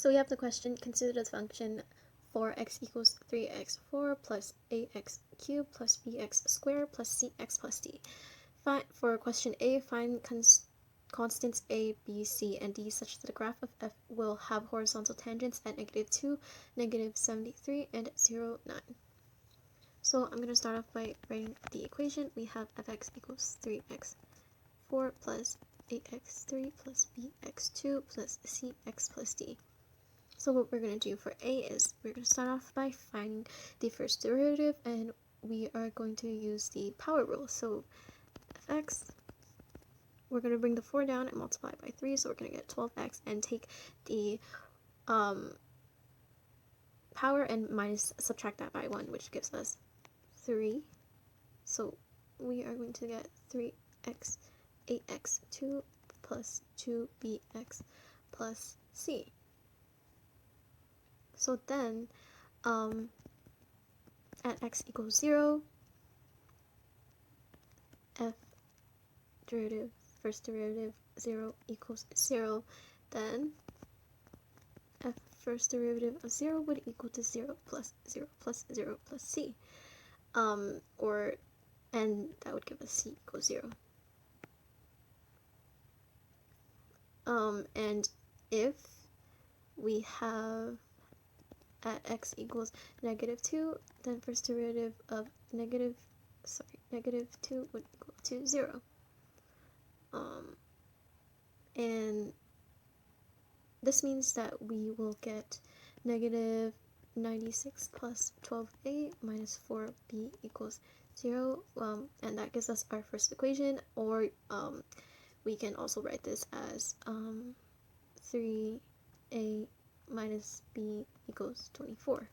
So we have the question, consider the function 4x equals 3x4 plus ax cubed plus bx squared plus cx plus d. For question A, find constants a, b, c, and d such that the graph of f will have horizontal tangents at -2, -73, and 0, 9. So I'm going to start off by writing the equation. We have fx equals 3x4 plus ax3 plus bx2 plus cx plus d. So what we're going to do for a is we're going to start off by finding the first derivative, and we are going to use the power rule. So fx, we're going to bring the 4 down and multiply by 3, so we're going to get 12x, and take the power and subtract that by 1, which gives us 3. So we are going to get 3x, 8x2 plus 2bx plus c. So then, at x equals 0, f derivative, first derivative, 0 equals 0, then f first derivative of 0 would equal to 0 plus 0 plus 0 plus c. And that would give us c equals 0. And if we have at x equals -2, then first derivative of -2 would equal to 0. And this means that we will get -96 plus 12a minus 4b equals 0, and that gives us our first equation, or we can also write this as 3a minus b equals 24.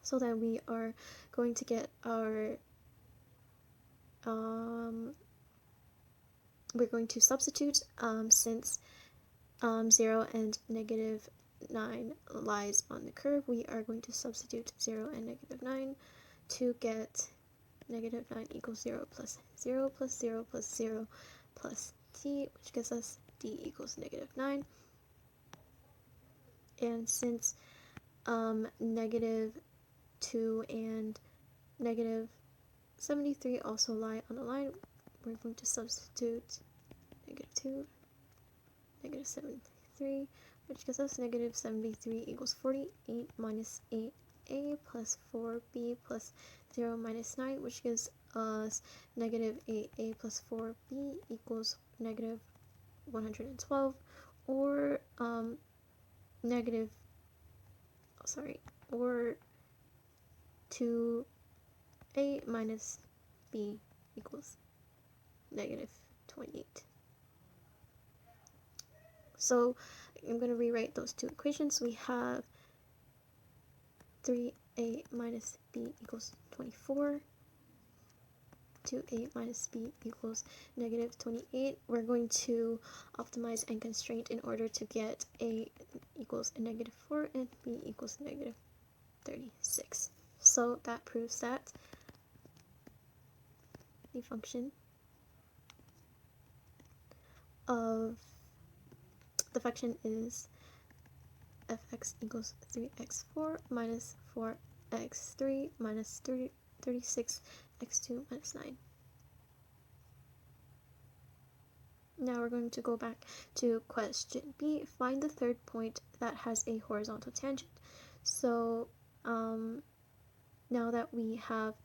So then we are going to get our, we're going to substitute, since 0 and -9 lies on the curve, we are going to substitute 0 and -9 to get -9 equals 0 plus 0 plus 0 plus 0 plus t, which gives us d equals -9. And since -2 and -73 also lie on the line, we're going to substitute -2, -73, which gives us -73 equals 48 minus 8a plus 4b plus 0 minus 9, which gives us -8a plus 4b equals -112, or or 2a minus b equals -28. So I'm going to rewrite those two equations. We have 3a minus b equals 24. 2a minus b equals -28. We're going to optimize and constrain in order to get a equals -4 and b equals -36. So that proves that the function is fx equals 3x4 minus 4x3 minus 36x2 minus 9. Now we're going to go back to question B. Find the third point that has a horizontal tangent. So now that we have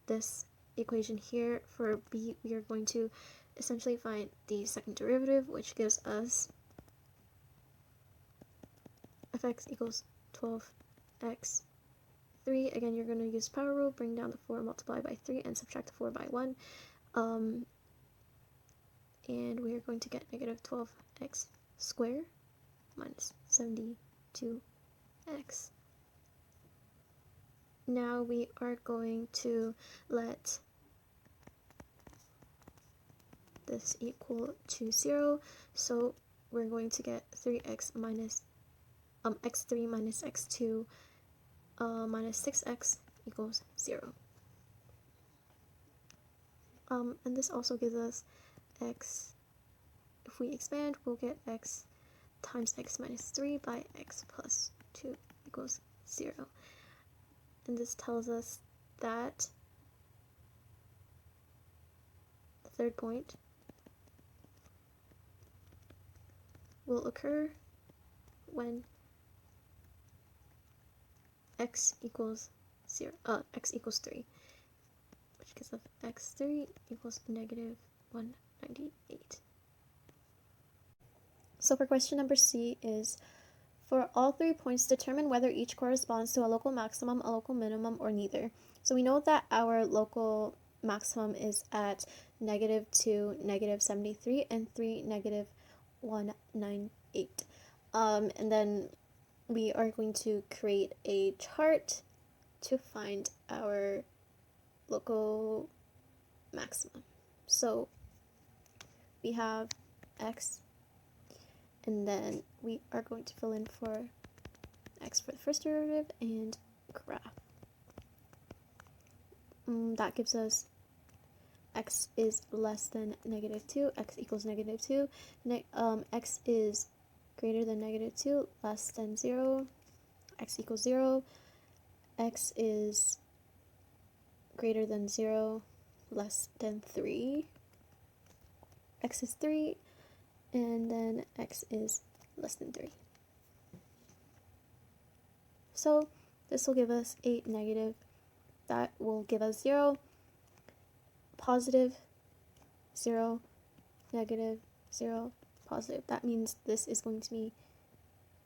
this equation here for B, we are going to essentially find the second derivative, which gives us fx equals 12x3. Again, you're going to use power rule, bring down the 4, multiply by 3, and subtract the 4 by 1. And we are going to get -12x squared minus 72x. Now we are going to let this equal to 0, so we're going to get 3x minus x3 minus x2 minus 6x equals 0. And this also gives us x, if we expand, we'll get x times x minus 3 by x plus 2 equals 0. And this tells us that the third point will occur when x equals 3, which gives us x3 equals negative 198. So for question number C is, for all 3 points, determine whether each corresponds to a local maximum, a local minimum, or neither. So we know that our local maximum is at -2, -73, and 3, -198. And then we are going to create a chart to find our local maximum. So we have x, and then we are going to fill in for x for the first derivative and graph. That gives us x is less than -2, x equals -2, x is greater than -2, less than 0, x equals 0, x is greater than 0, less than 3, x is 3, and then x is less than 3. So this will give us a negative. That will give us 0, positive, 0, negative, 0, positive. That means this is going to be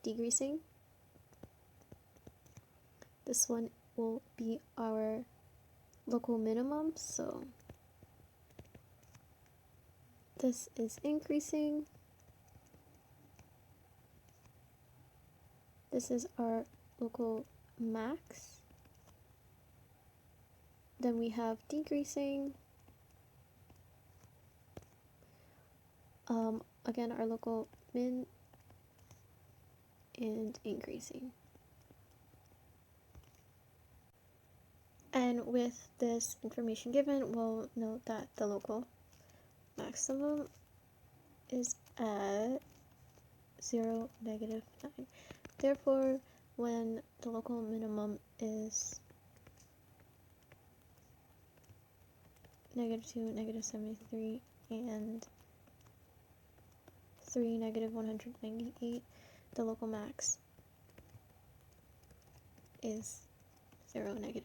decreasing. This one will be our local minimum, so this is increasing. This is our local max. Then we have decreasing. Again, our local min, and increasing. And with this information given, we'll note that the local maximum is at 0, -9. Therefore, when the local minimum is -2, -73, and 3, -198, the local max is 0, -9.